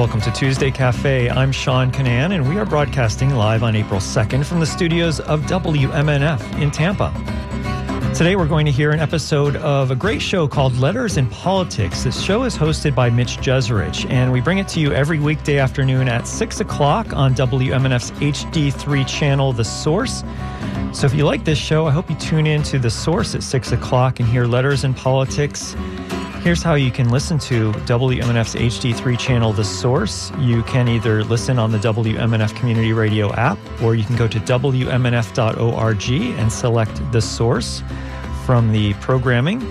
Welcome to Tuesday Cafe. I'm Sean Canan, and we are broadcasting live on April 2nd from the studios of WMNF in Tampa. Today we're going to hear an episode of a great show called Letters in Politics. This show is hosted by Mitch Jeserich, and we bring it to you every weekday afternoon at 6 o'clock on WMNF's HD3 channel, The Source. So if you like this show, I hope you tune in to The Source at 6 o'clock and hear Letters in Politics. Here's how you can listen to WMNF's HD3 channel, The Source. You can either listen on the WMNF Community Radio app, or you can go to WMNF.org and select The Source from the programming.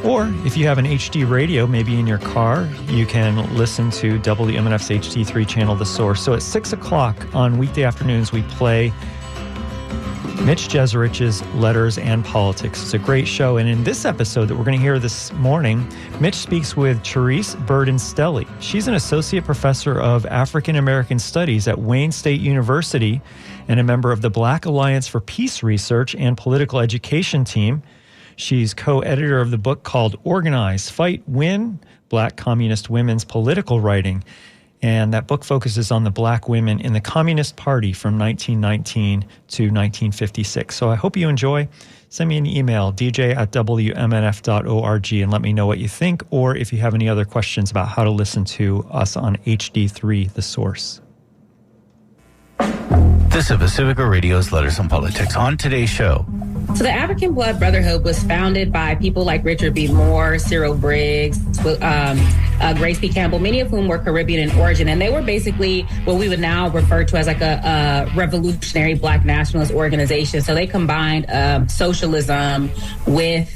Or if you have an HD radio, maybe in your car, you can listen to WMNF's HD3 channel, The Source. So at 6 o'clock on weekday afternoons, we play Mitch Jeserich's Letters and Politics. It's a great show. And in this episode that we're going to hear this morning, Mitch speaks with Therese Burden-Stelly. She's an associate professor of African American Studies at Wayne State University and a member of the Black Alliance for Peace Research and Political Education team. She's co-editor of the book called Organize, Fight, Win, Black Communist Women's Political Writing. And that book focuses on the black women in the Communist Party from 1919 to 1956. So I hope you enjoy. Send me an email, dj@wmnf.org, and let me know what you think, or if you have any other questions about how to listen to us on HD3, The Source. This is Pacifica Radio's Letters on Politics. On today's show, so the African Blood Brotherhood was founded by people like Richard B. Moore, Cyril Briggs, Grace P. Campbell, many of whom were Caribbean in origin. And they were basically what we would now refer to as like a revolutionary black nationalist organization. So they combined socialism with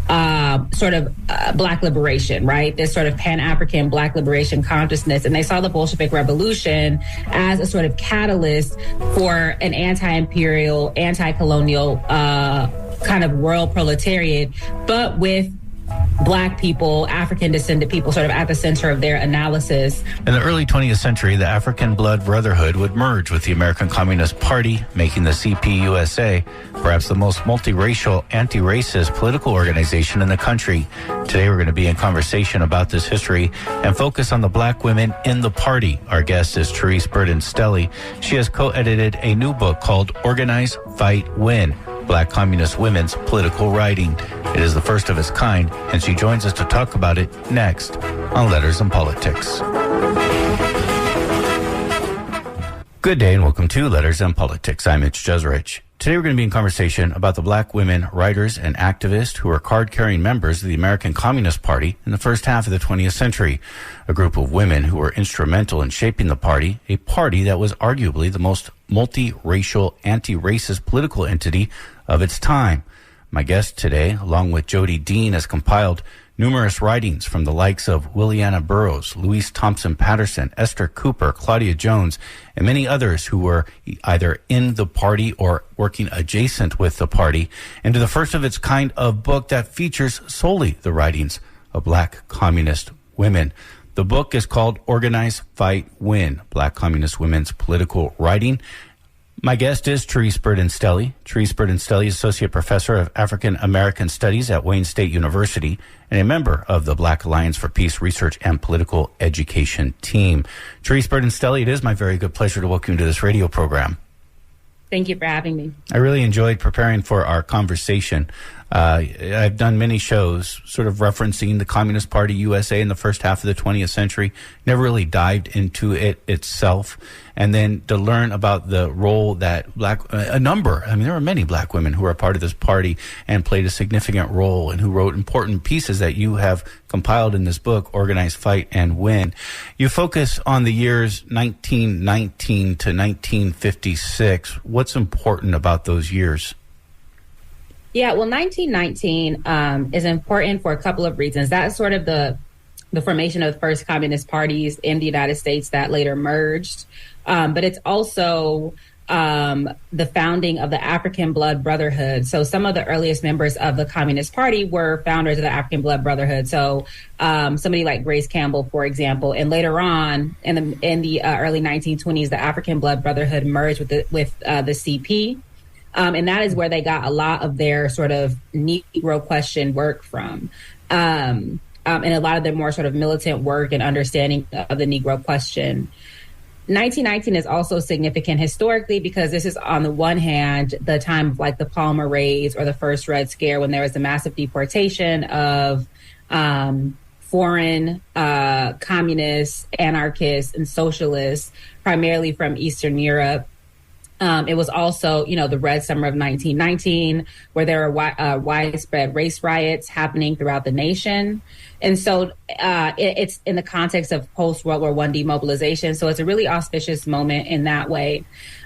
black liberation, right? This sort of Pan-African black liberation consciousness. And they saw the Bolshevik Revolution as a sort of catalyst for an anti-imperial, anti-colonial kind of world proletariat, but with black people, African descended people sort of at the center of their analysis. In the early 20th century, the African Blood Brotherhood would merge with the American Communist Party, making the CPUSA perhaps the most multiracial, anti-racist political organization in the country. Today, we're going to be in conversation about this history and focus on the black women in the party. Our guest is Therese Burden-Stelly. She has co-edited a new book called Organize, Fight, Win, Black Communist Women's Political Writing. It is the first of its kind, and she joins us to talk about it next on Letters and Politics. Good day and welcome to Letters and Politics. I'm Mitch Jeserich. Today we're going to be in conversation about the black women writers and activists who were card-carrying members of the American Communist Party in the first half of the 20th century. A group of women who were instrumental in shaping the party, a party that was arguably the most multiracial, anti-racist political entity of its time. My guest today, along with Jody Dean, has compiled numerous writings from the likes of Williana Burroughs, Louise Thompson Patterson, Esther Cooper, Claudia Jones, and many others who were either in the party or working adjacent with the party, into the first of its kind of book that features solely the writings of black communist women. The book is called Organize, Fight, Win, Black Communist Women's Political Writing. My guest is Therese Burden-Stelly. Therese Burden-Stelly is Associate Professor of African American Studies at Wayne State University and a member of the Black Alliance for Peace Research and Political Education team. Therese Burden-Stelly, it is my very good pleasure to welcome you to this radio program. Thank you for having me. I really enjoyed preparing for our conversation. I've done many shows sort of referencing the Communist Party USA in the first half of the 20th century, never really dived into it itself. And then to learn about the role that there were many black women who were a part of this party and played a significant role and who wrote important pieces that you have compiled in this book, Organize, Fight, and Win. You focus on the years 1919 to 1956. What's important about those years? Yeah, well, 1919 is important for a couple of reasons. That's sort of the formation of the first communist parties in the United States that later merged. But it's also the founding of the African Blood Brotherhood. So some of the earliest members of the Communist Party were founders of the African Blood Brotherhood. So somebody like Grace Campbell, for example, and later on in the early 1920s, the African Blood Brotherhood merged with the CP. And that is where they got a lot of their sort of Negro question work from. and a lot of their more sort of militant work and understanding of the Negro question. 1919 is also significant historically because this is, on the one hand, the time of like the Palmer raids or the first Red Scare, when there was the massive deportation of foreign communists, anarchists, and socialists, primarily from Eastern Europe. It was also, the Red Summer of 1919, where there were widespread race riots happening throughout the nation. And so it's in the context of post-World War I demobilization. So it's a really auspicious moment in that way.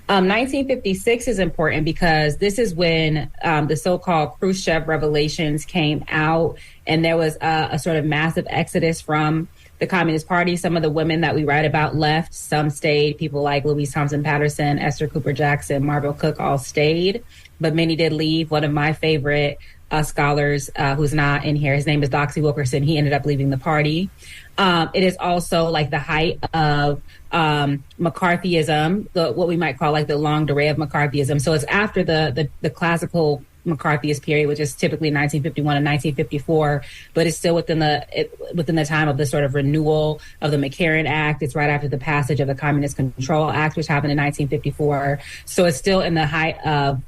1956 is important because this is when the so-called Khrushchev revelations came out, and there was a sort of massive exodus from the Communist Party. Some of the women that we write about left, some stayed. People like Louise Thompson Patterson, Esther Cooper Jackson, Marvel Cook all stayed, but many did leave. One of my favorite scholars who's not in here, his name is Doxy Wilkerson. He ended up leaving the party. It is also like the height of McCarthyism, what we might call like the longue durée of McCarthyism. So it's after the classical McCarthyist period, which is typically 1951 and 1954, but it's still within the time of the sort of renewal of the McCarran Act. It's right after the passage of the Communist Control Act, which happened in 1954. So it's still in the height of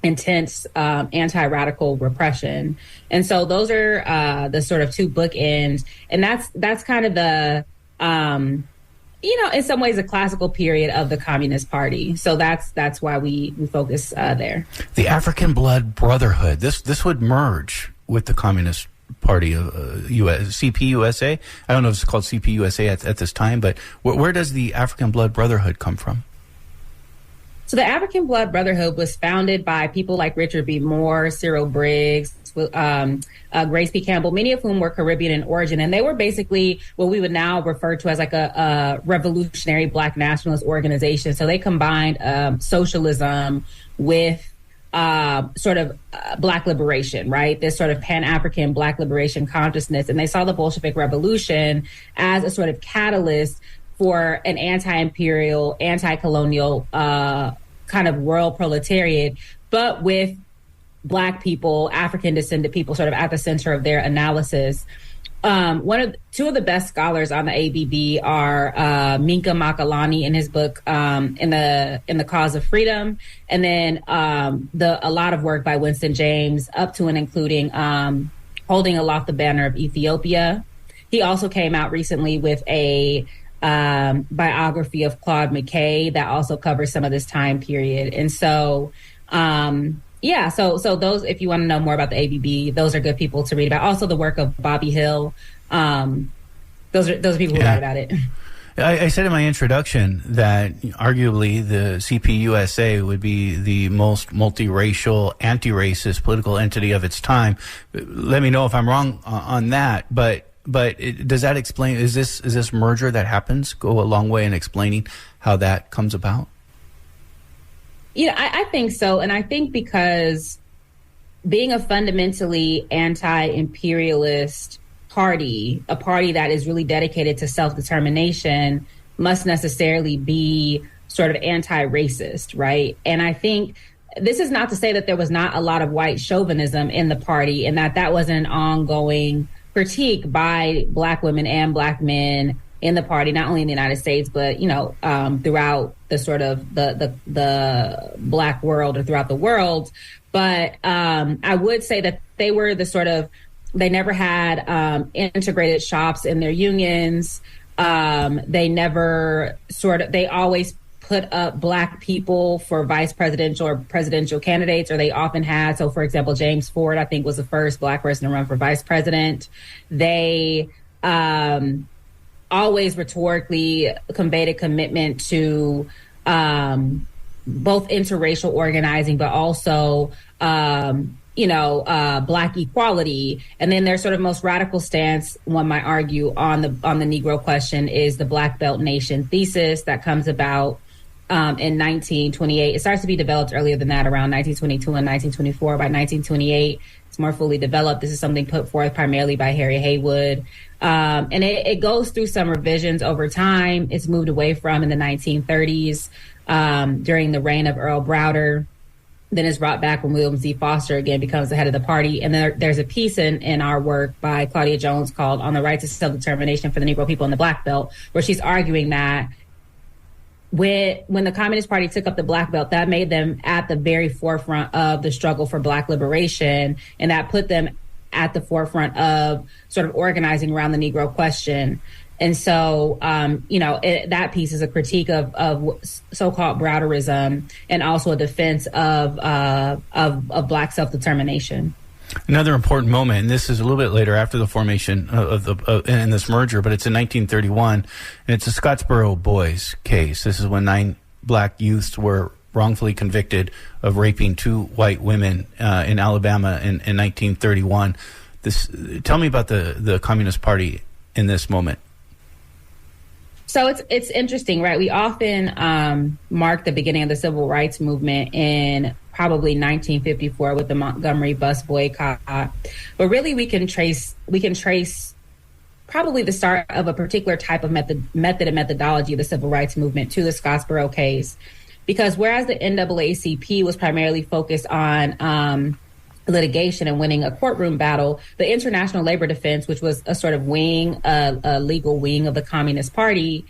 intense anti-radical repression. And so those are the sort of two bookends. And that's kind of the in some ways, a classical period of the Communist Party. So that's why we focus there. The African Blood Brotherhood. This would merge with the Communist Party of CPUSA. I don't know if it's called CPUSA at this time, but where does the African Blood Brotherhood come from? So the African Blood Brotherhood was founded by people like Richard B. Moore, Cyril Briggs, Grace P. Campbell, many of whom were Caribbean in origin. And they were basically what we would now refer to as like a revolutionary Black nationalist organization. So they combined socialism with sort of Black liberation, right? This sort of Pan-African Black liberation consciousness. And they saw the Bolshevik Revolution as a sort of catalyst for an anti-imperial, anti-colonial kind of world proletariat, but with Black people, African descended people sort of at the center of their analysis. Two of the best scholars on the ABB are Minka Makalani in his book in the Cause of Freedom, and then a lot of work by Winston James up to and including Holding Aloft the Banner of Ethiopia. He also came out recently with a biography of Claude McKay that also covers some of this time period. And so, so those, if you want to know more about the ABB, those are good people to read about. Also the work of Bobby Hill. Those are people who write about it. I said in my introduction that arguably the CPUSA would be the most multiracial, anti-racist political entity of its time. Let me know if I'm wrong on that, but does that explain, is this merger that happens go a long way in explaining how that comes about? I think so. And I think because being a fundamentally anti-imperialist party, a party that is really dedicated to self-determination, must necessarily be sort of anti-racist, right? And I think this is not to say that there was not a lot of white chauvinism in the party and that was an ongoing critique by Black women and Black men in the party, not only in the United States, but, throughout the sort of the Black world or throughout the world. But I would say that they were they never had integrated shops in their unions. They always put up Black people for vice presidential or presidential candidates, or they often had. So, for example, James Ford, I think, was the first Black person to run for vice president. They always rhetorically conveyed a commitment to both interracial organizing, but also, Black equality. And then their sort of most radical stance, one might argue, on the Negro question is the Black Belt Nation thesis that comes about in 1928. It starts to be developed earlier than that, around 1922 and 1924. By 1928, it's more fully developed. This is something put forth primarily by Harry Haywood. And it goes through some revisions over time. It's moved away from in the 1930s during the reign of Earl Browder. then is brought back when William Z. Foster again becomes the head of the party. And then there's a piece in our work by Claudia Jones called On the Right to Self-Determination for the Negro People in the Black Belt, where she's arguing that when the Communist Party took up the Black Belt, that made them at the very forefront of the struggle for Black liberation, and that put them at the forefront of sort of organizing around the Negro question. And so, that piece is a critique of so-called Browderism and also a defense of Black self-determination. Another important moment, and this is a little bit later after the formation in this merger, but it's in 1931, and it's the Scottsboro Boys case. This is when 9 Black youths were wrongfully convicted of raping 2 white women in Alabama in 1931. Tell me about the Communist Party in this moment. So it's interesting, right? We often mark the beginning of the civil rights movement in probably 1954 with the Montgomery bus boycott, but really we can trace probably the start of a particular type of method and methodology of the civil rights movement to the Scottsboro case, because whereas the NAACP was primarily focused on litigation and winning a courtroom battle, the International Labor Defense, which was a sort of wing, a legal wing of the Communist Party,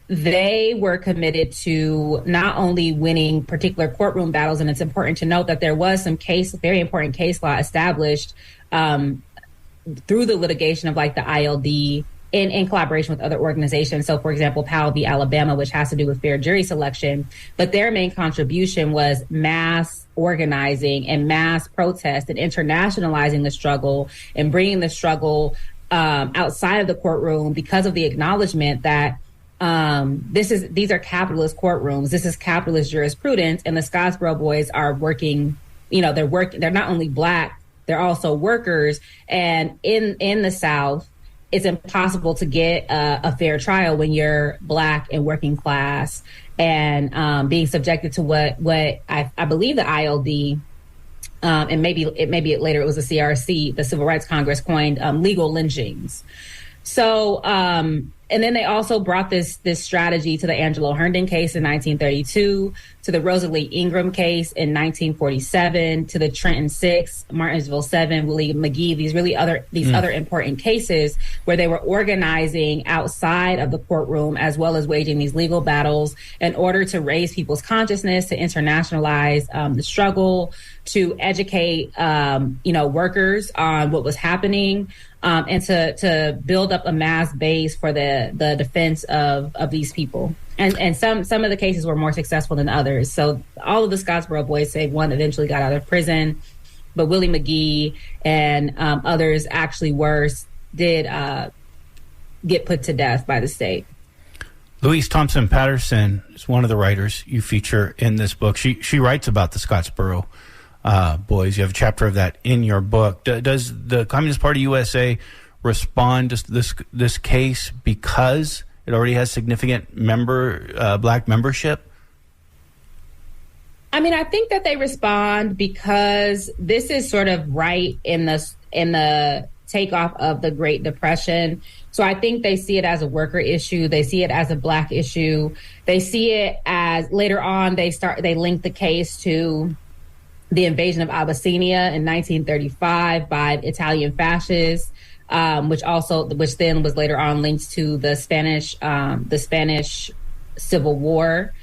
they were committed to not only winning particular courtroom battles, and it's important to note that there was some very important case law established through the litigation of like the ILD in collaboration with other organizations. So, for example, Powell v. Alabama, which has to do with fair jury selection. But their main contribution was mass organizing and mass protest and internationalizing the struggle and bringing the struggle outside of the courtroom because of the acknowledgement that these are capitalist courtrooms. This is capitalist jurisprudence. And the Scottsboro Boys are working, they're not only Black, they're also workers. And in the South, it's impossible to get a fair trial when you're Black and working class and being subjected to what I believe the ILD and maybe later it was the CRC, the Civil Rights Congress, coined legal lynchings. So and then they also brought this strategy to the Angelo Herndon case in 1932, to the Rosalie Ingram case in 1947, to the Trenton 6, Martinsville 7, Willie McGee, these other important cases where they were organizing outside of the courtroom as well as waging these legal battles in order to raise people's consciousness, to internationalize the struggle, to educate workers on what was happening. And to build up a mass base for the defense of these people. And some of the cases were more successful than others. So all of the Scottsboro Boys, save one, eventually got out of prison. But Willie McGee and others actually did get put to death by the state. Louise Thompson Patterson is one of the writers you feature in this book. She writes about the Scottsboro Boys. You have a chapter of that in your book. Does the Communist Party USA respond to this case because it already has significant Black membership? I mean, I think that they respond because this is sort of right in the takeoff of the Great Depression. So I think they see it as a worker issue. They see it as a Black issue. They see it as later on they link the case to the invasion of Abyssinia in 1935 by Italian fascists, which then was later on linked to the Spanish Civil War.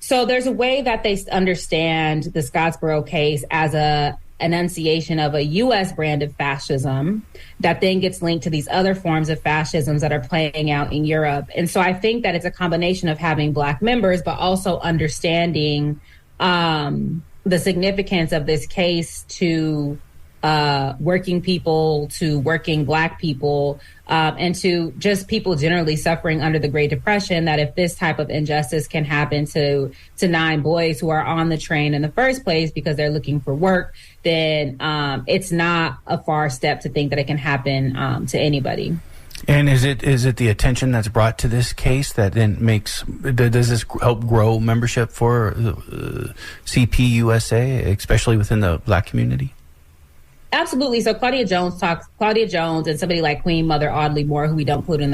So there's a way that they understand the Scottsboro case as a enunciation of a U.S. brand of fascism that then gets linked to these other forms of fascisms that are playing out in Europe. And so I think that it's a combination of having Black members, but also understanding the significance of this case to working people, to working Black people, and to just people generally suffering under the Great Depression, that if this type of injustice can happen to 9 boys who are on the train in the first place because they're looking for work, then it's not a far step to think that it can happen to anybody. And is it the attention that's brought to this case that then does this help grow membership for CPUSA, especially within the Black community? Absolutely. So Claudia Jones and somebody like Queen Mother Audley Moore, who we don't include in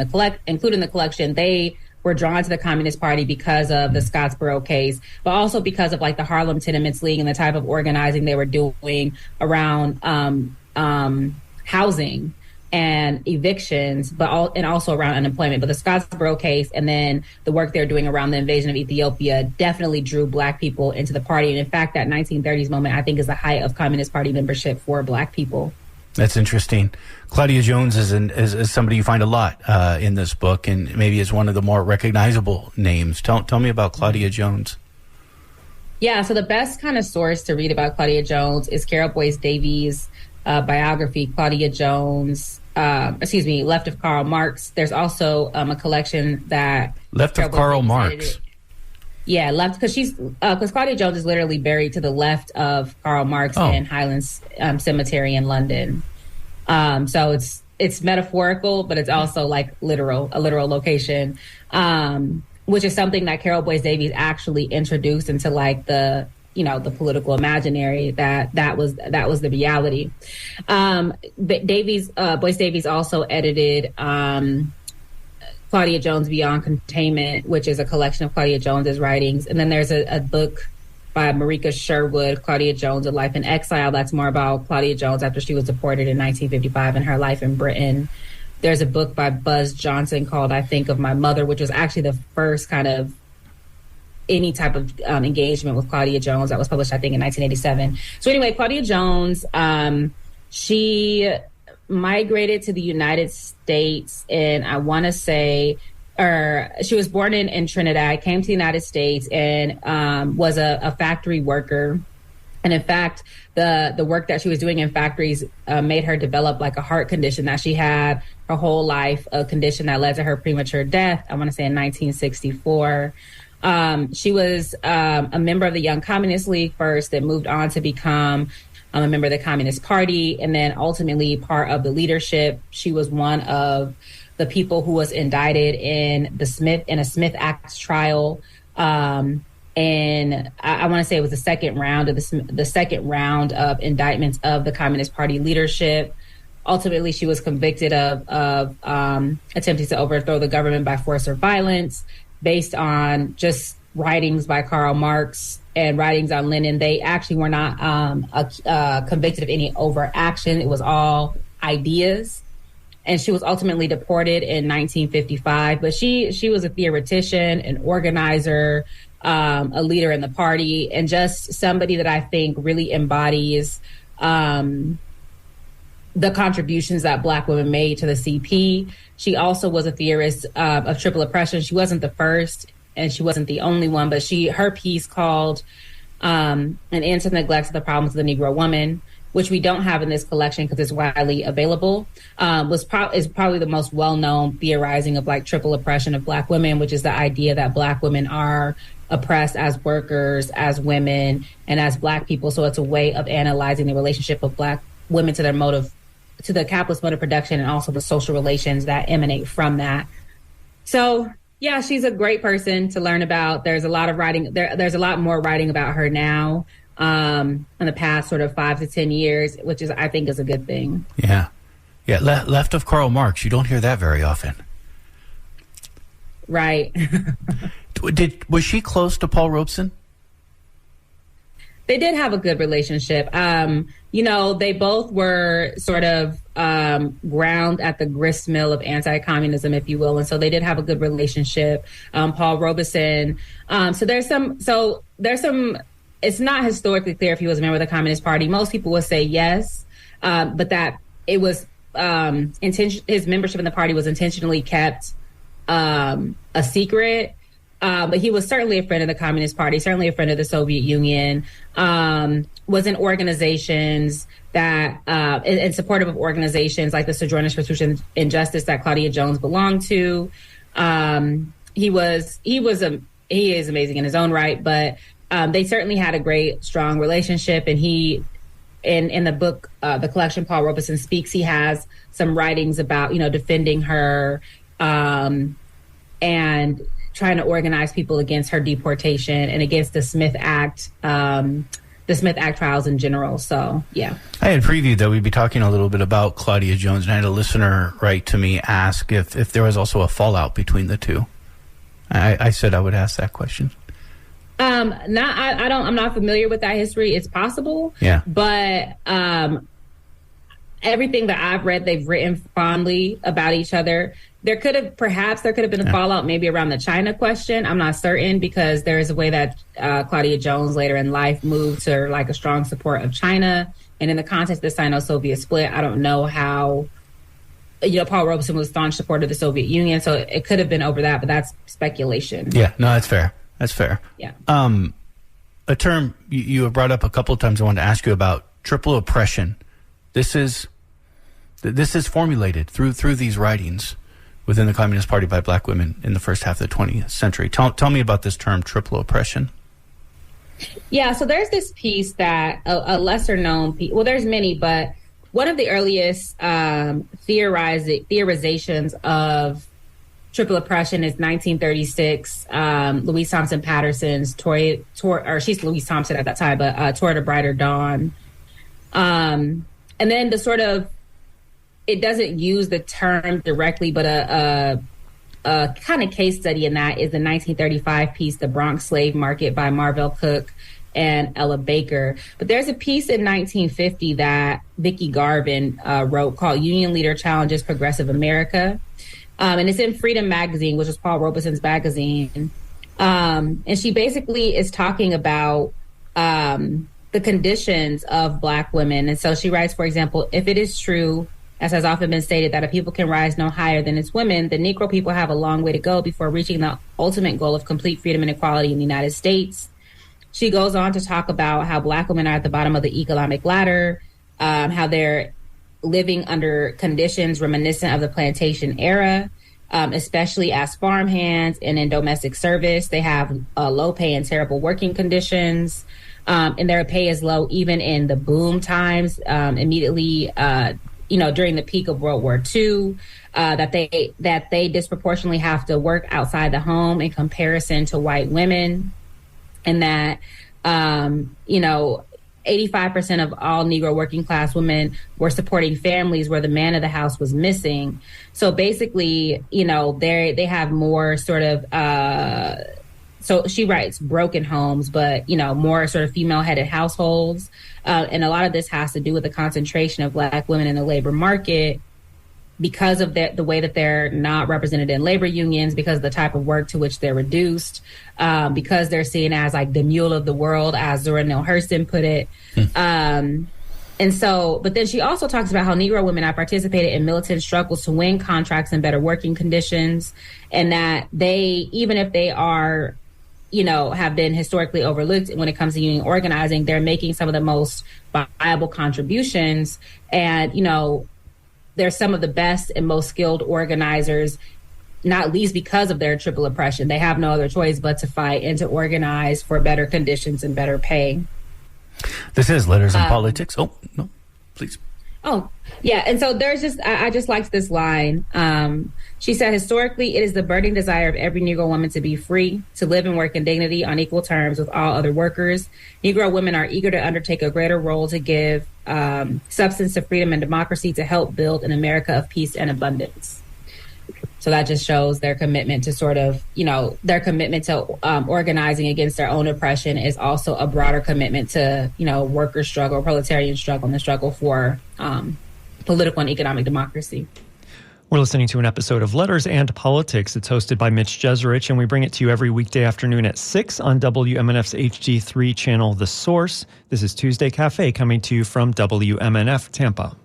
the collection, they were drawn to the Communist Party because of the Scottsboro case, but also because of like the Harlem Tenements League and the type of organizing they were doing around housing and evictions, and also around unemployment. But the Scottsboro case and then the work they're doing around the invasion of Ethiopia definitely drew Black people into the party. And in fact, that 1930s moment, I think, is the height of Communist Party membership for Black people. That's interesting. Claudia Jones is somebody you find a lot in this book, and maybe is one of the more recognizable names. Tell me about Claudia Jones. Yeah, so the best kind of source to read about Claudia Jones is Carol Boyce Davies' biography, Claudia Jones, Left of Karl Marx. There's also a collection that... Left of Karl Marx. Yeah, left, because Claudia Jones is literally buried to the left of Karl Marx in Highlands Cemetery in London. So it's metaphorical, but it's also like a literal location, which is something that Carol Boyce Davies actually introduced into like the political imaginary that was the reality. Boyce Davies also edited Claudia Jones Beyond Containment, which is a collection of Claudia Jones's writings. And then there's a book by Marika Sherwood, Claudia Jones, A Life in Exile. That's more about Claudia Jones after she was deported in 1955 and her life in Britain. There's a book by Buzz Johnson called I Think of My Mother, which was actually the first kind of any type of engagement with Claudia Jones that was published, I think, in 1987. So anyway, Claudia Jones, she migrated to the United States, and I want to say, she was born in Trinidad, came to the United States, and was a factory worker. And in fact, the work that she was doing in factories made her develop like a heart condition that she had her whole life, a condition that led to her premature death, I want to say in 1964. She was a member of the Young Communist League first, then moved on to become a member of the Communist Party, and then ultimately part of the leadership. She was one of the people who was indicted in a Smith Act trial. And I want to say it was the second round of indictments of the Communist Party leadership. Ultimately, she was convicted of attempting to overthrow the government by force or violence based on just writings by Karl Marx and writings on Lenin. They actually were not convicted of any overt action. It was all ideas. And she was ultimately deported in 1955. But she was a theoretician, an organizer, a leader in the party, and just somebody that I think really embodies the contributions that Black women made to the CP. She also was a theorist of triple oppression. She wasn't the first, and she wasn't the only one, but her piece called An End to the Neglect of the Problems of the Negro Woman, which we don't have in this collection because it's widely available, is probably the most well-known theorizing of like triple oppression of Black women, which is the idea that Black women are oppressed as workers, as women, and as Black people. So it's a way of analyzing the relationship of Black women to the capitalist mode of production, and also the social relations that emanate from that. So yeah, she's a great person to learn about. There's a lot of writing. There's a lot more writing about her now in the past sort of 5 to 10 years, which I think is a good thing. Yeah. Left of Karl Marx. You don't hear that very often. Right. Was she close to Paul Robeson? They did have a good relationship. They both were sort of ground at the grist mill of anti-communism, if you will. And so they did have a good relationship. Paul Robeson. So there's some, it's not historically clear if he was a member of the Communist Party. Most people would say yes, but that it was his membership in the party was intentionally kept a secret. But he was certainly a friend of the Communist Party, certainly a friend of the Soviet Union, was in organizations that, in supportive of organizations like the Sojourners for Truth and Justice that Claudia Jones belonged to. He is amazing in his own right, but they certainly had a great, strong relationship. And he, in the book, the collection Paul Robeson Speaks, he has some writings about, defending her, and trying to organize people against her deportation and against the Smith Act trials in general. So, yeah. I had previewed that we'd be talking a little bit about Claudia Jones, and I had a listener write to me, ask if there was also a fallout between the two. I said I would ask that question. I'm not familiar with that history. It's possible. Yeah. But everything that I've read, they've written fondly about each other. There could have been a fallout maybe around the China question. I'm not certain, because there is a way that Claudia Jones later in life moved to like a strong support of China. And in the context of the Sino-Soviet split, I don't know how, Paul Robeson was a staunch supporter of the Soviet Union. So it could have been over that, but that's speculation. Yeah, no, that's fair. That's fair. Yeah. A term you have brought up a couple of times I wanted to ask you about: triple oppression. This is formulated through these writings within the Communist Party by black women in the first half of the 20th century. Tell me about this term, triple oppression. Yeah, so there's this piece that a lesser known piece, well, there's many, but one of the earliest theorizations of triple oppression is 1936, Louise Thompson Patterson's she's Louise Thompson at that time, but Toward a Brighter Dawn. And then it doesn't use the term directly, but a kind of case study in that is the 1935 piece, The Bronx Slave Market by Marvell Cook and Ella Baker. But there's a piece in 1950 that Vicki Garvin wrote called Union Leader Challenges Progressive America. And it's in Freedom Magazine, which is Paul Robeson's magazine. And she basically is talking about the conditions of black women. And so she writes, for example, if it is true, as has often been stated, that a people can rise no higher than its women, the Negro people have a long way to go before reaching the ultimate goal of complete freedom and equality in the United States. She goes on to talk about how black women are at the bottom of the economic ladder, how they're living under conditions reminiscent of the plantation era, especially as farmhands and in domestic service. They have low pay and terrible working conditions, and their pay is low even in the boom times, immediately during the peak of World War II, that they disproportionately have to work outside the home in comparison to white women, and that 85% of all Negro working class women were supporting families where the man of the house was missing. So basically, they have more sort of, so she writes broken homes, but, more sort of female-headed households. And a lot of this has to do with the concentration of black women in the labor market because of the way that they're not represented in labor unions, because of the type of work to which they're reduced, because they're seen as like the mule of the world, as Zora Neale Hurston put it. And so, but then she also talks about how Negro women have participated in militant struggles to win contracts and better working conditions, and that they, even if they are, have been historically overlooked when it comes to union organizing, they're making some of the most viable contributions. And, they're some of the best and most skilled organizers, not least because of their triple oppression. They have no other choice but to fight and to organize for better conditions and better pay. This is Letters in Politics. Oh, no, please. Oh, yeah. And so I just liked this line. She said, historically, it is the burning desire of every Negro woman to be free, to live and work in dignity on equal terms with all other workers. Negro women are eager to undertake a greater role to give substance to freedom and democracy, to help build an America of peace and abundance. So that just shows their commitment to organizing against their own oppression is also a broader commitment to, worker struggle, proletarian struggle, and the struggle for political and economic democracy. We're listening to an episode of Letters and Politics. It's hosted by Mitch Jeserich, and we bring it to you every weekday afternoon at 6 on WMNF's HD3 channel, The Source. This is Tuesday Cafe, coming to you from WMNF Tampa.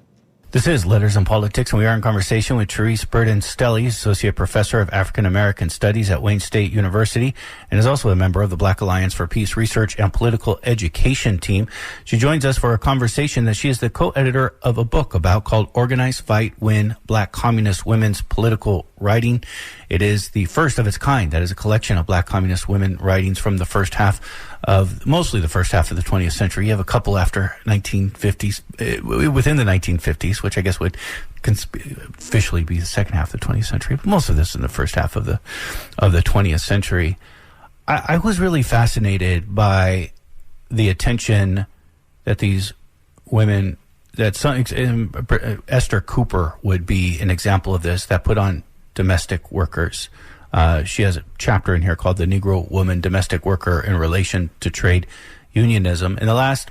This is Letters and Politics, and we are in conversation with Therese Burden Stelly, Associate Professor of African American Studies at Wayne State University, and is also a member of the Black Alliance for Peace Research and Political Education team. She joins us for a conversation that she is the co-editor of a book called Organize, Fight, Win, Black Communist Women's Political Writing. It is the first of its kind. That is a collection of Black communist women writings from mostly the first half of the 20th century. You have a couple after 1950s, within the 1950s, which I guess would officially be the second half of the 20th century. But most of this in the first half of the 20th century. I was really fascinated by the attention that these women, Esther Cooper would be an example of this, that put on domestic workers. She has a chapter in here called The Negro Woman Domestic Worker in Relation to Trade Unionism. In the last,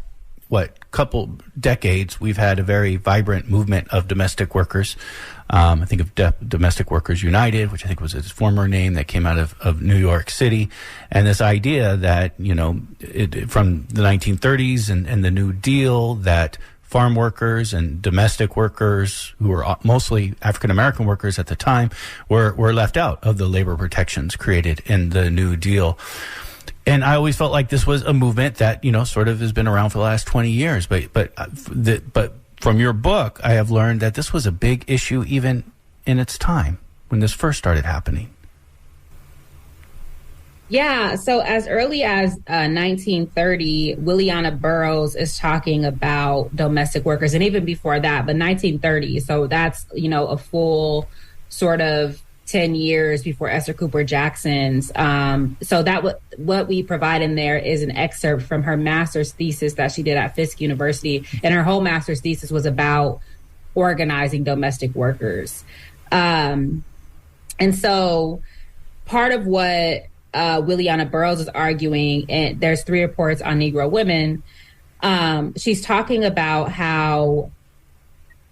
couple decades, we've had a very vibrant movement of domestic workers. I think of Domestic Workers United, which I think was its former name, that came out of New York City. And this idea that, from the 1930s and the New Deal, that farm workers and domestic workers, who were mostly African-American workers at the time, were left out of the labor protections created in the New Deal. And I always felt like this was a movement that, sort of has been around for the last 20 years. But from your book, I have learned that this was a big issue even in its time when this first started happening. Yeah, so as early as 1930, Williana Burroughs is talking about domestic workers, and even before that, but 1930. So that's, a full sort of 10 years before Esther Cooper Jackson's. So that what we provide in there is an excerpt from her master's thesis that she did at Fisk University. And her whole master's thesis was about organizing domestic workers. And so part of what Williana Burroughs is arguing, and there's 3 reports on Negro women, she's talking about how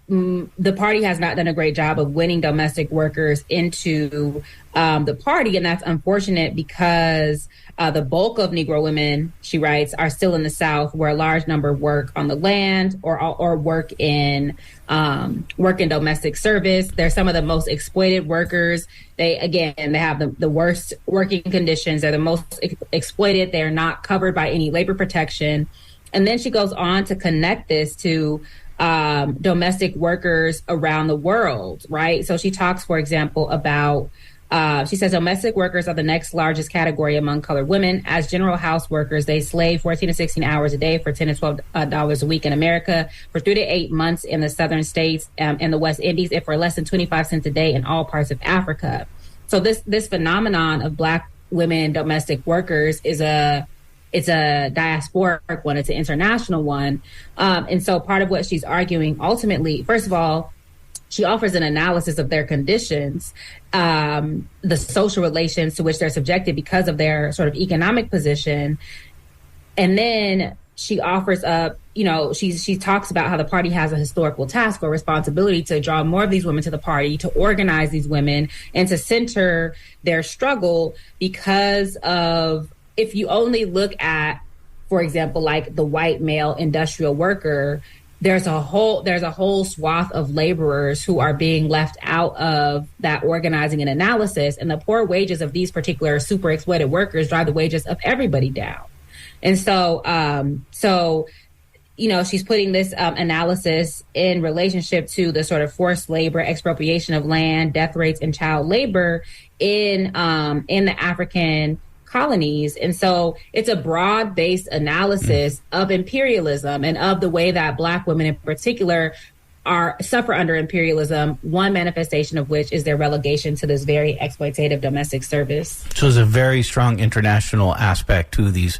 the party has not done a great job of winning domestic workers into the party. And that's unfortunate because the bulk of Negro women, she writes, are still in the South, where a large number work on the land or work in domestic service. They're some of the most exploited workers. They have the worst working conditions. They're the most exploited. They're not covered by any labor protection. And then she goes on to connect this to domestic workers around the world, right? So she talks, for example, about, she says domestic workers are the next largest category among colored women. As general house workers, they slave 14 to 16 hours a day for $10 to $12 a week in America, for 3 to 8 months in the southern states and the West Indies, and for less than 25 cents a day in all parts of Africa. So this phenomenon of Black women domestic workers is it's a diasporic one. It's an international one. And so part of what she's arguing ultimately, first of all, she offers an analysis of their conditions, the social relations to which they're subjected because of their sort of economic position. And then she offers up, she talks about how the party has a historical task or responsibility to draw more of these women to the party, to organize these women, and to center their struggle because of, if you only look at, for example, like the white male industrial worker, there's a whole swath of laborers who are being left out of that organizing and analysis. And the poor wages of these particular super exploited workers drive the wages of everybody down. And so, she's putting this analysis in relationship to the sort of forced labor, expropriation of land, death rates, and child labor in the African colonies. And so it's a broad-based analysis of imperialism and of the way that Black women in particular suffer under imperialism, one manifestation of which is their relegation to this very exploitative domestic service. So there's a very strong international aspect to these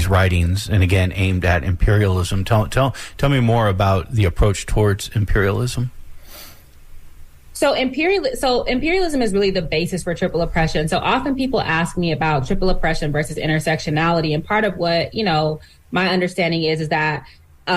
writings, and again aimed at imperialism. Tell me more about the approach towards imperialism. So imperialism is really the basis for triple oppression. So often people ask me about triple oppression versus intersectionality. And part of what, my understanding is that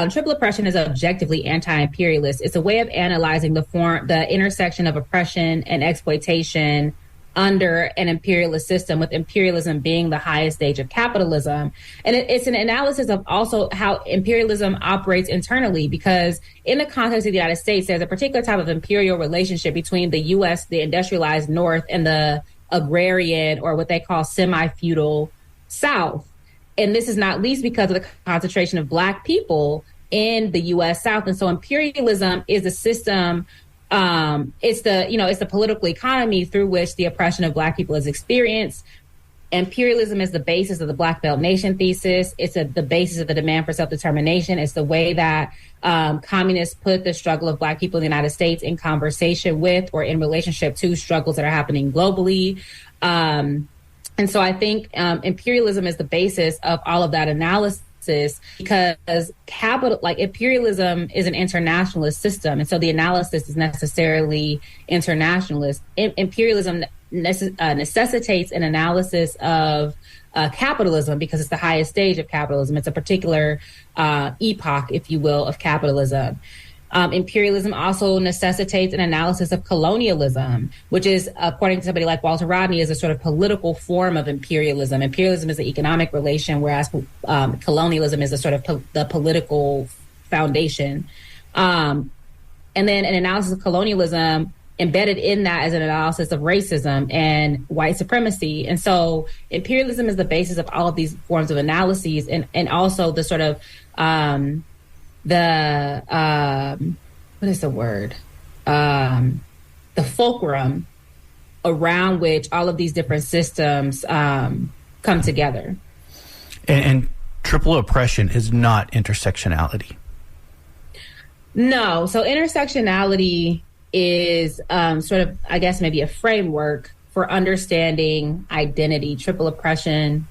triple oppression is objectively anti-imperialist. It's a way of analyzing the intersection of oppression and exploitation under an imperialist system, with imperialism being the highest stage of capitalism. And it's an analysis of also how imperialism operates internally, because in the context of the United States, there's a particular type of imperial relationship between the U.S., the industrialized North, and the agrarian, or what they call semi-feudal South. And this is not least because of the concentration of Black people in the U.S. South. And so imperialism is a system. It's the political economy through which the oppression of Black people is experienced. Imperialism is the basis of the Black Belt Nation thesis. It's the basis of the demand for self-determination. It's the way that communists put the struggle of Black people in the United States in conversation with or in relationship to struggles that are happening globally. And so I think imperialism is the basis of all of that analysis, because imperialism is an internationalist system. And so the analysis is necessarily internationalist. Imperialism necessitates an analysis of capitalism because it's the highest stage of capitalism. It's a particular epoch, if you will, of capitalism. Imperialism also necessitates an analysis of colonialism, which is, according to somebody like Walter Rodney, is a sort of political form of imperialism. Imperialism is an economic relation, whereas colonialism is a sort of the political foundation. And then an analysis of colonialism embedded in that as an analysis of racism and white supremacy. And so imperialism is the basis of all of these forms of analyses, and also the sort of what is the word? The fulcrum around which all of these different systems come together. And triple oppression is not intersectionality. No. So intersectionality is sort of, I guess, maybe a framework for understanding identity. Triple oppression,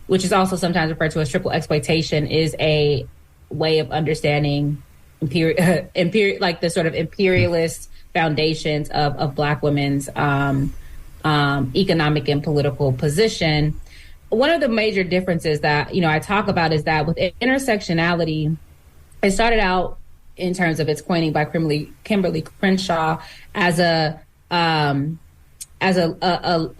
which is also sometimes referred to as triple exploitation, is a way of understanding like the sort of imperialist foundations of Black women's economic and political position. One of the major differences that, I talk about is that with intersectionality, it started out in terms of its coining by Kimberly Crenshaw as a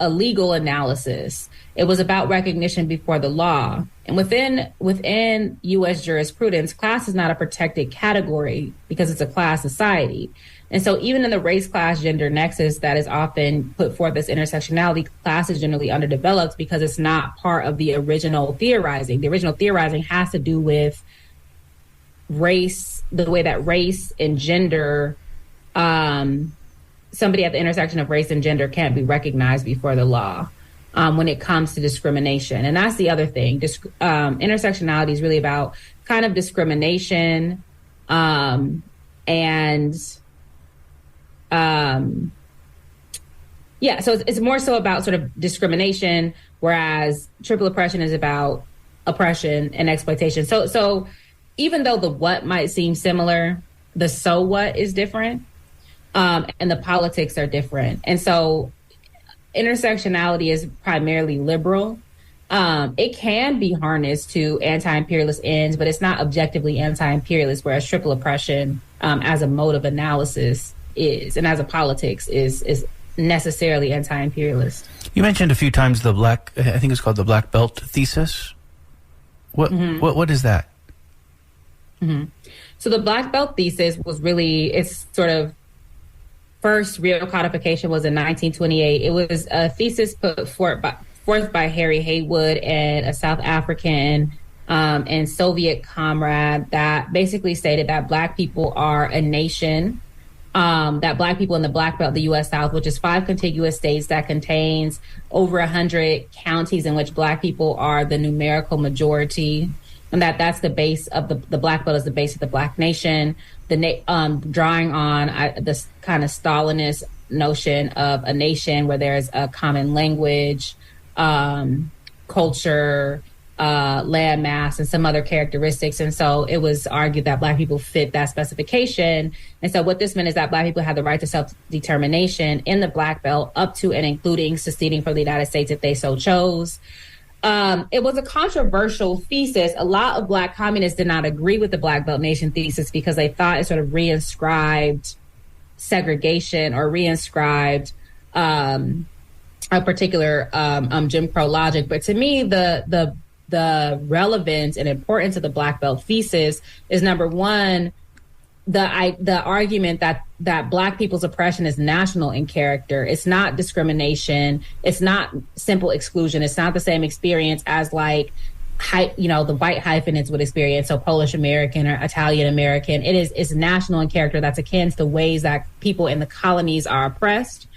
legal analysis. It was about recognition before the law. And within U.S. jurisprudence, class is not a protected category because it's a class society. And so even in the race, class, gender nexus that is often put forth as intersectionality, class is generally underdeveloped because it's not part of the original theorizing. The original theorizing has to do with race, the way that race and gender, somebody at the intersection of race and gender can't be recognized before the law when it comes to discrimination. And that's the other thing. Intersectionality is really about kind of discrimination so it's more so about sort of discrimination, whereas triple oppression is about oppression and exploitation. So even though the what might seem similar, the so what is different, and the politics are different. And so intersectionality is primarily liberal. It can be harnessed to anti-imperialist ends, but it's not objectively anti-imperialist, whereas triple oppression as a mode of analysis is, and as a politics is necessarily anti-imperialist. You mentioned a few times I think it's called the Black Belt thesis. What is that? Mm-hmm. So the Black Belt thesis was really, its sort of first real codification was in 1928. It was a thesis put forth by Harry Haywood and a South African and Soviet comrade that basically stated that Black people are a nation, that Black people in the Black Belt, the U.S. South, which is 5 contiguous states that contains over 100 counties in which Black people are the numerical majority, and that's the base of the Black Belt is the base of the Black nation. Drawing on this kind of Stalinist notion of a nation where there's a common language, culture, land mass, and some other characteristics. And so it was argued that Black people fit that specification. And so what this meant is that Black people had the right to self-determination in the Black Belt up to and including seceding from the United States if they so chose. It was a controversial thesis. A lot of Black communists did not agree with the Black Belt Nation thesis because they thought it sort of reinscribed segregation or reinscribed a particular Jim Crow logic. But to me, the relevance and importance of the Black Belt thesis is, number one, the argument that Black people's oppression is national in character. It's not discrimination. It's not simple exclusion. It's not the same experience as the white hyphenates would experience. So Polish American or Italian American. It's national in character. That's akin to the ways that people in the colonies are oppressed,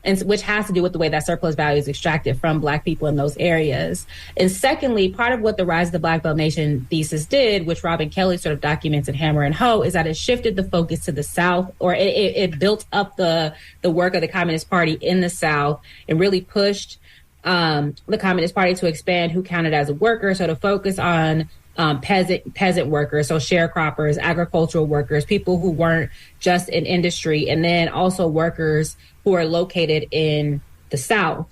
and which has to do with the way that surplus value is extracted from Black people in those areas. And secondly, part of what the Rise of the Black Belt Nation thesis did, which Robin Kelley sort of documents in Hammer and Hoe, is that it shifted the focus to the South, or it built up the work of the Communist Party in the South and really pushed the Communist Party to expand who counted as a worker, so to focus on peasant workers, so sharecroppers, agricultural workers, people who weren't just in industry, and then also workers who are located in the South.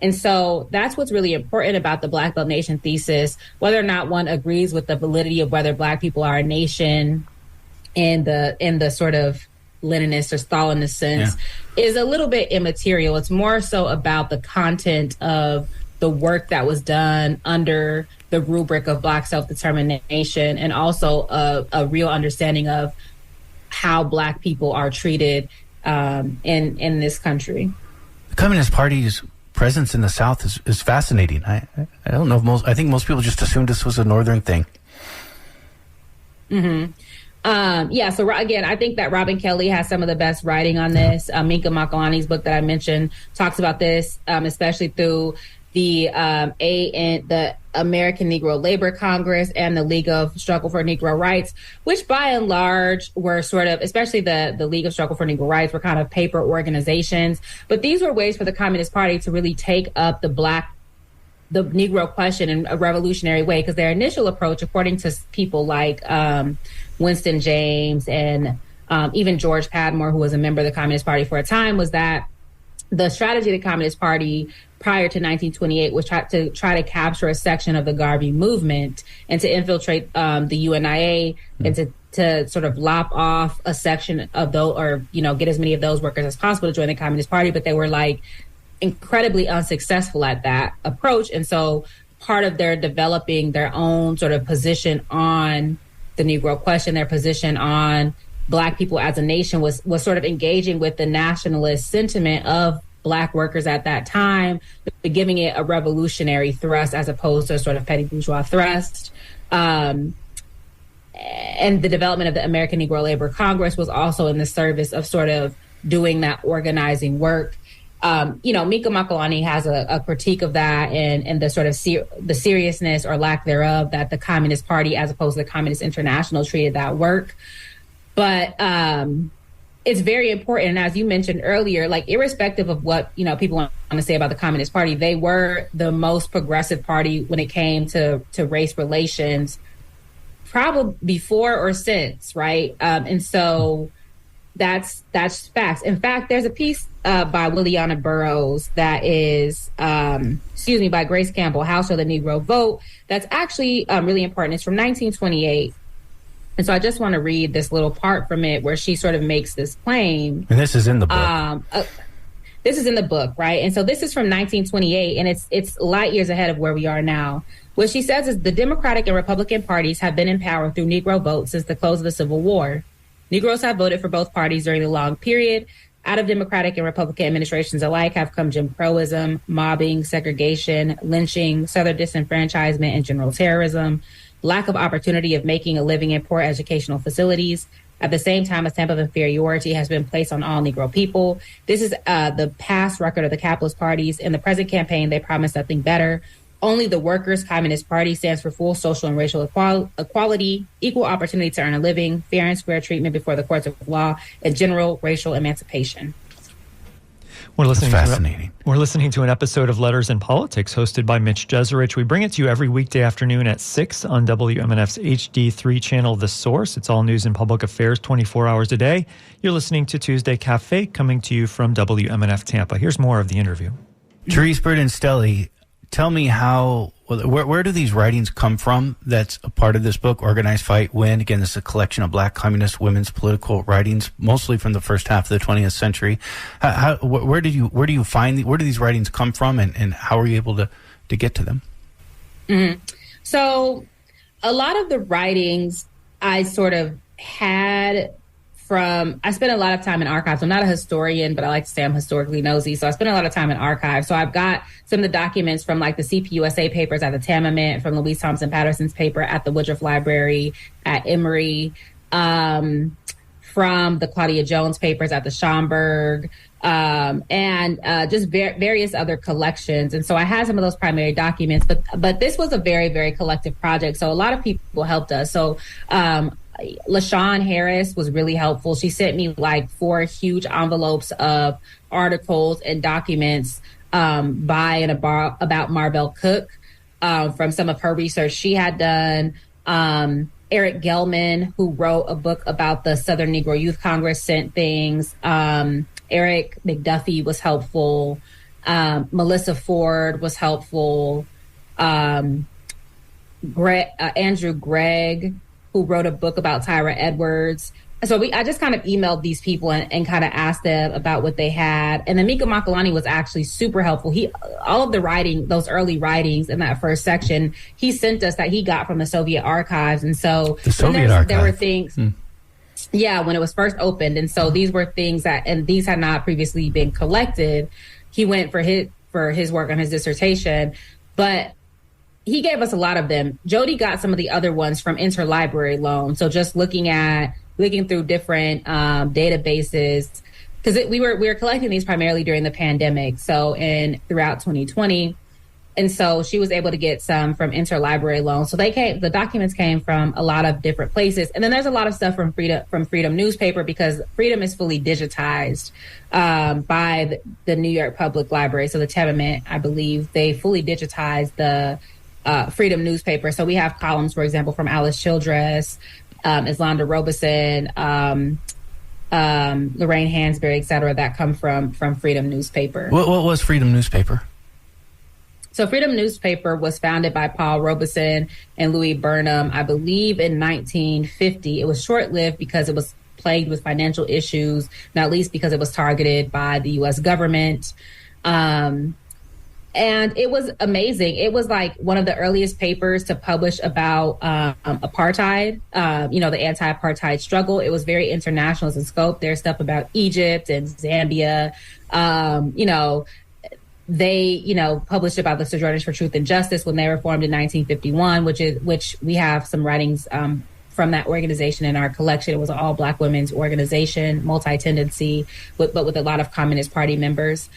And so that's what's really important about the Black Belt Nation thesis, whether or not one agrees with the validity of whether Black people are a nation in the sort of Leninist or Stalinist sense, is a little bit immaterial. It's more so about the content of the work that was done under the rubric of Black self-determination, and also a real understanding of how Black people are treated in this country. The Communist Party's presence in the South is fascinating. I don't know if I think most people just assumed this was a Northern thing. Mm-hmm. So again, I think that Robin Kelley has some of the best writing on this. Minka Makalani's book that I mentioned talks about this, especially through the American Negro Labor Congress and the League of Struggle for Negro Rights, which by and large were sort of, especially the League of Struggle for Negro Rights, were kind of paper organizations. But these were ways for the Communist Party to really take up the Negro question in a revolutionary way, because their initial approach, according to people like Winston James and even George Padmore, who was a member of the Communist Party for a time, was that the strategy of the Communist Party prior to 1928 was try to capture a section of the Garvey movement and to infiltrate the UNIA and to sort of lop off a section of those, or get as many of those workers as possible to join the Communist Party. But they were incredibly unsuccessful at that approach, and so part of their developing their own sort of position on the Negro question, their position on Black people as a nation, was sort of engaging with the nationalist sentiment of Black workers at that time, but giving it a revolutionary thrust as opposed to a sort of petty bourgeois thrust. And the development of the American Negro Labor Congress was also in the service of sort of doing that organizing work. Minka Makalani has a critique of that and the sort of the seriousness or lack thereof that the Communist Party, as opposed to the Communist International, treated that work. But it's very important. And as you mentioned earlier, irrespective of what, people want to say about the Communist Party, they were the most progressive party when it came to race relations, probably before or since, right? And so that's facts. In fact, there's a piece by Liliana Burrows that is, by Grace Campbell, How Shall the Negro Vote? That's actually really important. It's from 1928. And so I just want to read this little part from it where she sort of makes this claim. And this is in the book. This is in the book, right? And so this is from 1928, and it's light years ahead of where we are now. What she says is the Democratic and Republican parties have been in power through Negro votes since the close of the Civil War. Negroes have voted for both parties during the long period. Out of Democratic and Republican administrations alike have come Jim Crowism, mobbing, segregation, lynching, Southern disenfranchisement, and general terrorism, lack of opportunity of making a living in poor educational facilities. At the same time, a stamp of inferiority has been placed on all Negro people. This is the past record of the capitalist parties. In the present campaign, they promise nothing better. Only the Workers' Communist Party stands for full social and racial equality, equal opportunity to earn a living, fair and square treatment before the courts of law, and general racial emancipation. We're listening to an episode of Letters in Politics hosted by Mitch Jeserich. We bring it to you every weekday afternoon at 6 on WMNF's HD3 channel, The Source. It's all news and public affairs 24 hours a day. You're listening to Tuesday Cafe, coming to you from WMNF Tampa. Here's more of the interview. Therese Burden-Stelly, tell me where do these writings come from that's a part of this book, Organize, Fight, Win? Again, this is a collection of Black communist women's political writings, mostly from the first half of the 20th century. Where do these writings come from, and how are you able to get to them? Mm-hmm. So a lot of the writings I sort of had I spent a lot of time in archives. I'm not a historian, but I like to say I'm historically nosy. So I spent a lot of time in archives. So I've got some of the documents from the CPUSA papers at the Tamament, from Louise Thompson Patterson's paper at the Woodruff Library at Emory, from the Claudia Jones papers at the Schomburg, and just various other collections. And so I had some of those primary documents, but this was a very, very collective project. So a lot of people helped us. So, LaShawn Harris was really helpful. She sent me 4 huge envelopes of articles and documents by and about Marvell Cook from some of her research she had done. Eric Gelman, who wrote a book about the Southern Negro Youth Congress, sent things. Eric McDuffie was helpful. Melissa Ford was helpful. Andrew Gregg, who wrote a book about Tyra Edwards. So I just kind of emailed these people and kind of asked them about what they had. And then Mika Makalani was actually super helpful. All of the writing, those early writings in that first section, he sent us that he got from the Soviet archives. And so there were things, yeah, when it was first opened. And so these were things and these had not previously been collected. He went for his work on his dissertation, but he gave us a lot of them. Jody got some of the other ones from interlibrary loan. So just looking through different databases, because we were collecting these primarily during the pandemic, so throughout 2020, and so she was able to get some from interlibrary loan. So the documents came from a lot of different places, and then there's a lot of stuff from Freedom newspaper, because Freedom is fully digitized by the New York Public Library. So the Tenement, I believe, they fully digitized the Freedom newspaper. So we have columns, for example, from Alice Childress, Islanda Robeson, Lorraine Hansberry, et cetera, that come from Freedom newspaper. What was Freedom newspaper? So Freedom newspaper was founded by Paul Robeson and Louis Burnham, I believe, in 1950. It was short-lived because it was plagued with financial issues, not least because it was targeted by the U.S. government. And it was amazing. It was like one of the earliest papers to publish about apartheid, the anti-apartheid struggle. It was very international in scope. There's stuff about Egypt and Zambia. They published about the Sojourners for Truth and Justice when they were formed in 1951, which we have some writings from that organization in our collection. It was an all Black women's organization, multi-tendency, but with a lot of Communist Party members.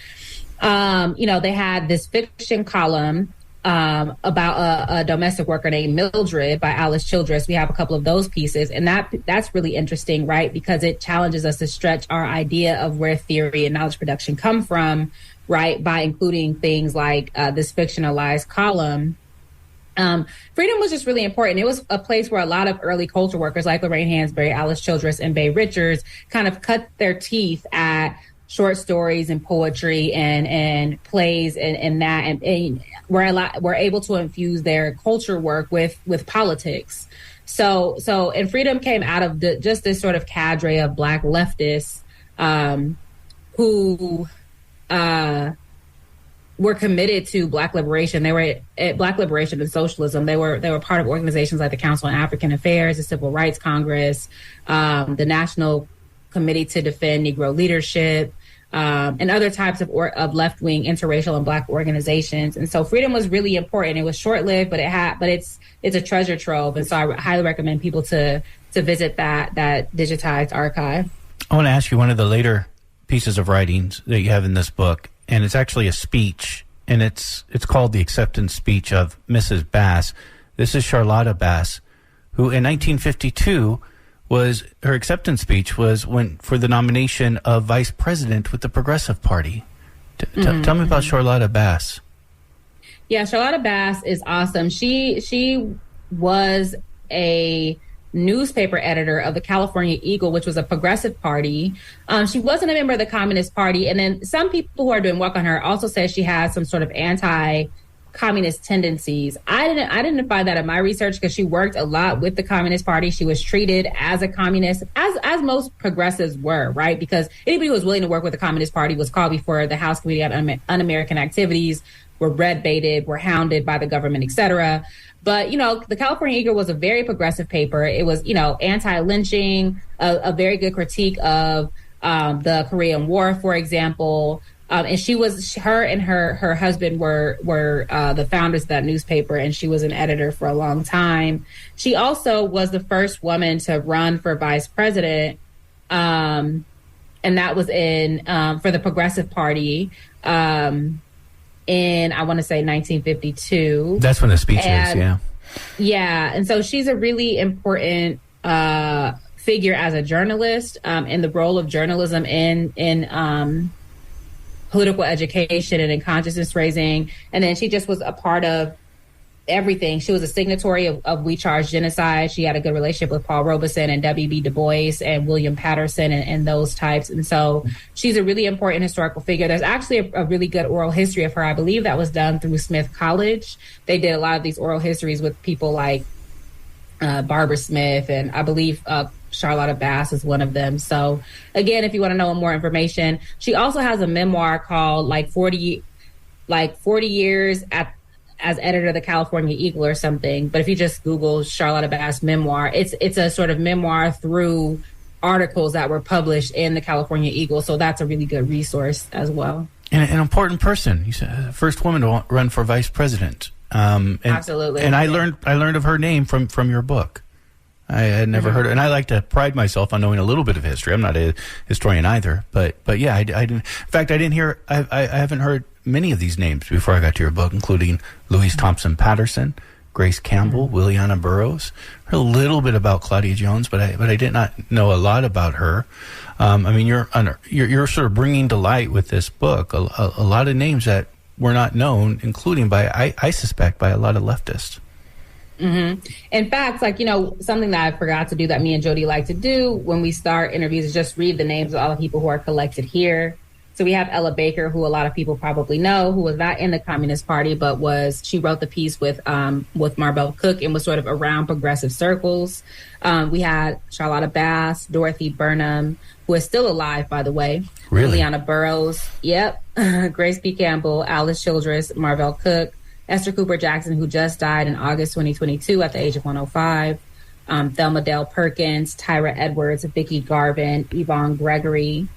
They had this fiction column about a domestic worker named Mildred by Alice Childress. We have a couple of those pieces, and that's really interesting, right? Because it challenges us to stretch our idea of where theory and knowledge production come from, right? By including things like this fictionalized column. Freedom was just really important. It was a place where a lot of early culture workers like Lorraine Hansberry, Alice Childress, and Bay Richards kind of cut their teeth at short stories and poetry and plays and we're able to infuse their culture work with politics. So and Freedom came out of just this sort of cadre of Black leftists who were committed to Black liberation. They were at Black liberation and socialism. They were part of organizations like the Council on African Affairs, the Civil Rights Congress, the National Committee to Defend Negro Leadership, and other types of left-wing interracial and Black organizations. And so Freedom was really important. It was short-lived, but it's a treasure trove. And so I highly recommend people to visit that digitized archive. I want to ask you one of the later pieces of writings that you have in this book, and it's actually a speech, and it's called The Acceptance Speech of Mrs. Bass. This is Charlotta Bass, who in 1952 her acceptance speech went for the nomination of vice president with the Progressive Party. Tell me about Charlotta Bass. Yeah, Charlotta Bass is awesome. She was a newspaper editor of the California Eagle, which was a progressive party. She wasn't a member of the Communist Party. And then some people who are doing work on her also say she has some sort of anti-communist tendencies. I didn't identify that in my research because she worked a lot with the Communist Party. She was treated as a communist, as most progressives were, right? Because anybody who was willing to work with the Communist Party was called before the House Committee on Un-American Activities, were red-baited, were hounded by the government, et cetera. But, the California Eagle was a very progressive paper. It was, anti-lynching, a very good critique of the Korean War, for example. And her and her husband were the founders of that newspaper, and she was an editor for a long time. She also was the first woman to run for vice president, and that was for the Progressive Party. In, I want to say 1952. That's when the speech is, yeah. Yeah, and so she's a really important figure as a journalist, and the role of journalism in political education and in consciousness raising. And then she just was a part of everything. She was a signatory of We Charge Genocide. She had a good relationship with Paul Robeson and W.B. Du Bois and William Patterson and those types. And so she's a really important historical figure. There's actually a really good oral history of her. I believe that was done through Smith College. They did a lot of these oral histories with people like Barbara Smith, and I believe Charlotta Bass is one of them. So again, if you want to know more information, she also has a memoir called 40 years as editor of the California Eagle or something. But if you just Google Charlotta Bass memoir, it's a sort of memoir through articles that were published in the California Eagle. So that's a really good resource as well. And an important person. You said first woman to run for vice president. Absolutely. And I learned of her name from your book. I had never heard it, and I like to pride myself on knowing a little bit of history. I'm not a historian either, but yeah, I didn't. In fact, I didn't hear. I haven't heard many of these names before I got to your book, including Louise Thompson Patterson, Grace Campbell, Williana Burroughs. Heard a little bit about Claudia Jones, but I did not know a lot about her. I mean, you're sort of bringing to light with this book a lot of names that were not known, including by I suspect by a lot of leftists. Mm-hmm. In fact, something that I forgot to do that me and Jody like to do when we start interviews is just read the names of all the people who are collected here. So we have Ella Baker, who a lot of people probably know, who was not in the Communist Party, but she wrote the piece with Marvell Cook and was sort of around progressive circles. We had Charlotta Bass, Dorothy Burnham, who is still alive, by the way. Really? Williana Burroughs. Yep. Grace P. Campbell, Alice Childress, Marvell Cook, Esther Cooper Jackson, who just died in August 2022 at the age of 105. Thelma Dale Perkins, Tyra Edwards, Vicki Garvin, Yvonne Gregory,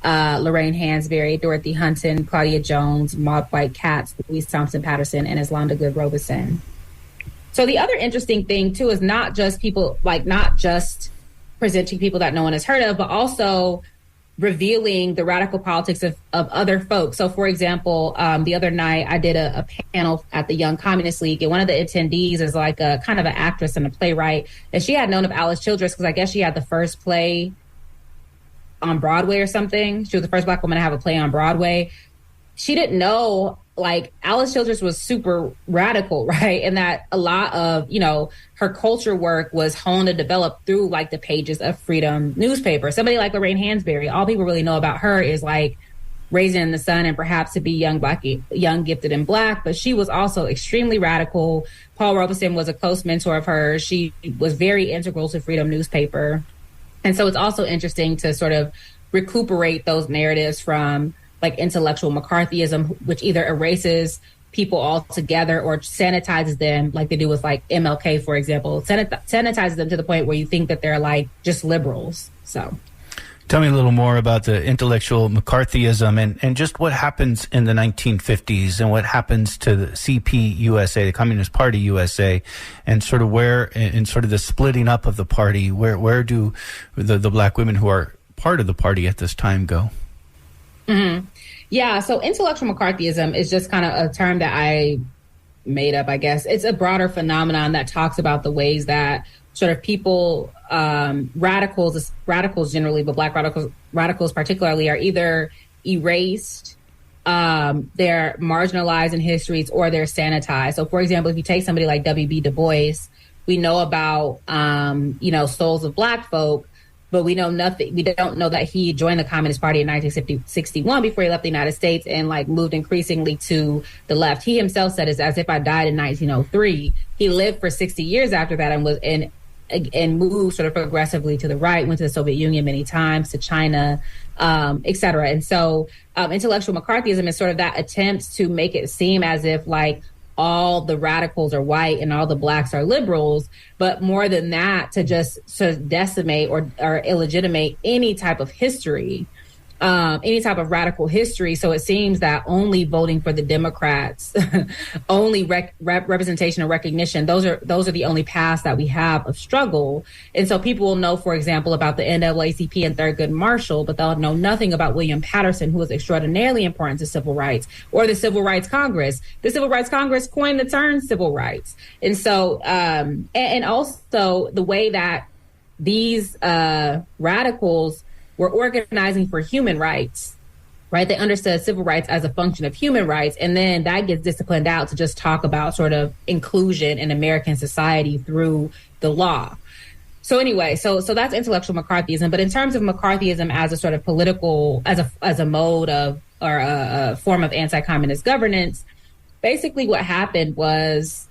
Lorraine Hansberry, Dorothy Hunton, Claudia Jones, Maud White Katz, Louise Thompson Patterson, and Islanda Good Robeson. So the other interesting thing, too, is not just presenting people that no one has heard of, but also revealing the radical politics of other folks. So, for example, the other night I did a panel at the Young Communist League, and one of the attendees is like a kind of an actress and a playwright, and she had known of Alice Childress because I guess she had the first play on Broadway or something. She was the first Black woman to have a play on Broadway. She didn't know, Alice Childress was super radical, right? And that a lot of, her culture work was honed and developed through, the pages of Freedom newspaper. Somebody like Lorraine Hansberry, all people really know about her is, Raising in the Sun and perhaps to be young, gifted, and Black. But she was also extremely radical. Paul Robeson was a close mentor of hers. She was very integral to Freedom newspaper. And so it's also interesting to sort of recuperate those narratives from intellectual McCarthyism, which either erases people altogether or sanitizes them like they do with MLK, for example, sanitizes them to the point where you think that they're just liberals. So tell me a little more about the intellectual McCarthyism and just what happens in the 1950s and what happens to the CP USA, the Communist Party USA, and sort of where in sort of the splitting up of the party, where do the Black women who are part of the party at this time go? Mm-hmm. Yeah, so intellectual McCarthyism is just kind of a term that I made up, I guess. It's a broader phenomenon that talks about the ways that sort of people, radicals generally, but Black radicals particularly, are either erased, they're marginalized in histories, or they're sanitized. So, for example, if you take somebody like W.B. Du Bois, we know about, Souls of Black Folk, but we know nothing. We don't know that he joined the Communist Party in 1961 before he left the United States and moved increasingly to the left. He himself said it's as if I died in 1903. He lived for 60 years after that and moved sort of progressively to the right, went to the Soviet Union many times, to China, et cetera. And so intellectual McCarthyism is sort of that attempt to make it seem as if all the radicals are white and all the Blacks are liberals, but more than that, to just sort of decimate or illegitimate any type of history, any type of radical history. So it seems that only voting for the Democrats, only representation and recognition, those are the only paths that we have of struggle. And so people will know, for example, about the NAACP and Thurgood Marshall, but they'll know nothing about William Patterson, who was extraordinarily important to civil rights, or the Civil Rights Congress. The Civil Rights Congress coined the term civil rights. And so, and also the way that these radicals were organizing for human rights right? They understood civil rights as a function of human rights. And then that gets disciplined out to just talk about sort of inclusion in American society through the law. So anyway, so that's intellectual McCarthyism. But in terms of McCarthyism as a sort of political, as a mode of, or a form of anti-communist governance, basically what happened was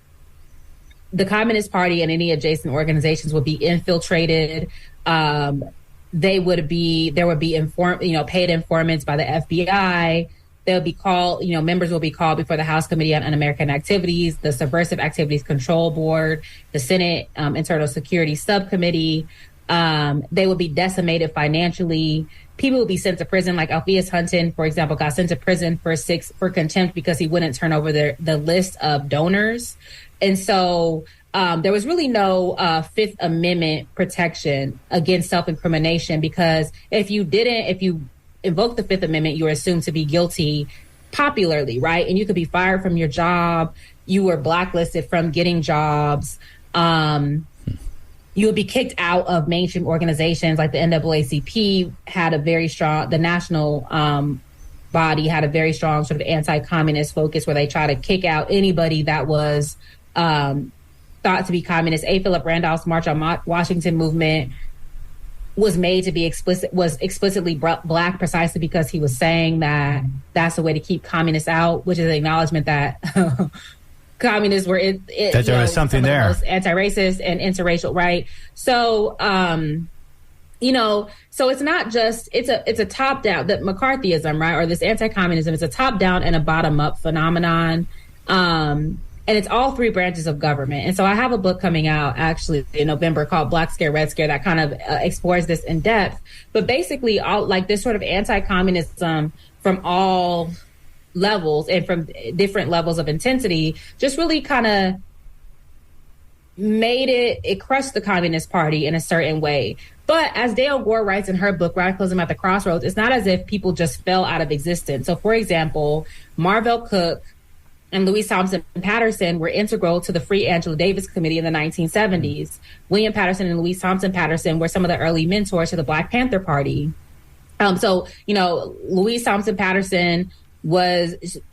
the Communist Party and any adjacent organizations would be infiltrated. There would be paid informants by the FBI. They'll be called, members will be called before the House Committee on Un-American Activities, the Subversive Activities Control Board, the Senate Internal Security Subcommittee. They will be decimated financially. People will be sent to prison, like Alpheus Hunton, for example, got sent to prison for contempt because he wouldn't turn over the list of donors. And so there was really no Fifth Amendment protection against self-incrimination, because if you invoke the Fifth Amendment, you were assumed to be guilty popularly, right? And you could be fired from your job. You were blacklisted from getting jobs. You would be kicked out of mainstream organizations like the NAACP had a very strong, the national body had a very strong sort of anti-communist focus where they try to kick out anybody that was thought to be communist. A. Philip Randolph's March on Washington movement was made to be explicitly black precisely because he was saying that that's a way to keep communists out, which is an acknowledgement that communists were that there was something there, most anti-racist and interracial, right? So so it's not just it's a top down, that McCarthyism, right, or this anti-communism is a top down and a bottom up phenomenon. And it's all three branches of government. And so I have a book coming out actually in November called Black Scare, Red Scare that kind of explores this in depth. But basically, all like this sort of anti-communism from all levels and from different levels of intensity just really kind of made it crushed the Communist Party in a certain way. But as Dale Gore writes in her book, Radicalism at the Crossroads, it's not as if people just fell out of existence. So, for example, Marvell Cook and Louise Thompson Patterson were integral to the Free Angela Davis Committee in the 1970s. William Patterson and Louise Thompson Patterson were some of the early mentors to the Black Panther Party. Louise Thompson Patterson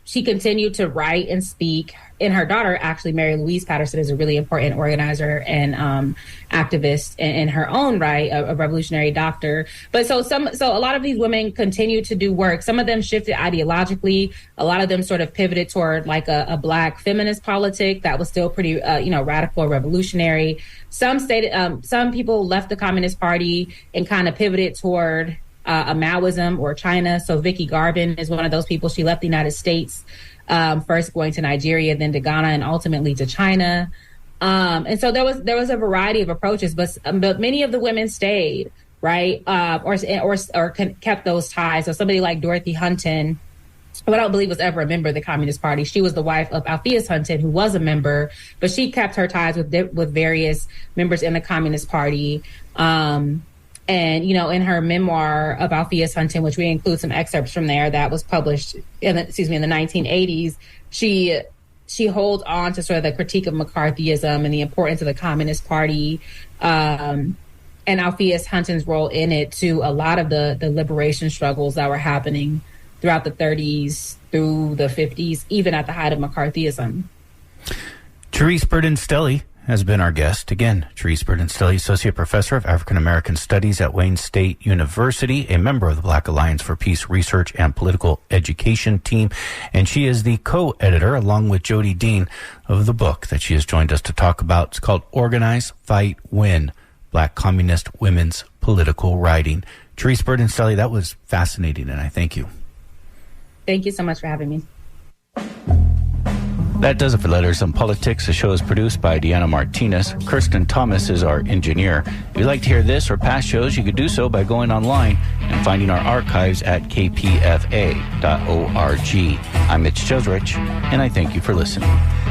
she continued to write and speak. And her daughter, actually, Mary Louise Patterson, is a really important organizer and activist in her own right, a revolutionary doctor. But so a lot of these women continued to do work. Some of them shifted ideologically. A lot of them sort of pivoted toward like a Black feminist politic that was still pretty, radical, revolutionary. Some people left the Communist Party and kind of pivoted toward a Maoism or China. So Vicky Garvin is one of those people. She left the United States, first going to Nigeria, then to Ghana, and ultimately to China. And so there was a variety of approaches, but many of the women stayed, right, or kept those ties. So somebody like Dorothy Hunton, who I don't believe was ever a member of the Communist Party. She was the wife of Alpheus Hunton, who was a member, but she kept her ties with various members in the Communist Party. And, in her memoir of Alpheus Hunton, which we include some excerpts from there that was published in the 1980s, she holds on to sort of the critique of McCarthyism and the importance of the Communist Party and Alpheus Hunton's role in it to a lot of the liberation struggles that were happening throughout the 30s through the 50s, even at the height of McCarthyism. Therese Burden Stelly has been our guest. Again, Therese Burden Stelly, Associate Professor of African American Studies at Wayne State University, a member of the Black Alliance for Peace Research and Political Education team, and she is the co-editor, along with Jody Dean, of the book that she has joined us to talk about. It's called Organize, Fight, Win, Black Communist Women's Political Writing. Therese Burden Stelly, that was fascinating, and I thank you. Thank you so much for having me. That does it for Letters on Politics. The show is produced by Deanna Martinez. Kirsten Thomas is our engineer. If you'd like to hear this or past shows, you could do so by going online and finding our archives at kpfa.org. I'm Mitch Jeserich, and I thank you for listening.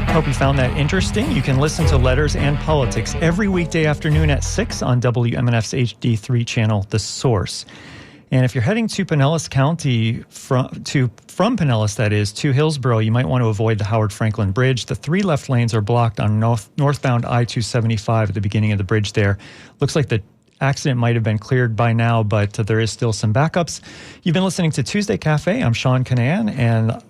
Hope you found that interesting. You can listen to Letters and Politics every weekday afternoon at 6 on WMNF's HD3 channel, The Source. And if you're heading to Pinellas County, from Pinellas, that is, to Hillsborough, you might want to avoid the Howard Franklin Bridge. The 3 left lanes are blocked on northbound I-275 at the beginning of the bridge there. Looks like the accident might have been cleared by now, but there is still some backups. You've been listening to Tuesday Cafe. I'm Sean Kinane, and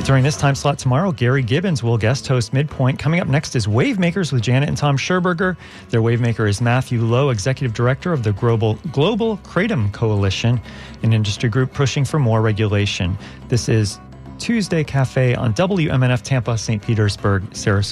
during this time slot tomorrow, Gary Gibbons will guest host Midpoint. Coming up next is Wavemakers with Janet and Tom Scherberger. Their Wavemaker is Matthew Lowe, Executive Director of the Global Kratom Coalition, an industry group pushing for more regulation. This is Tuesday Cafe on WMNF Tampa, St. Petersburg, Sarasota.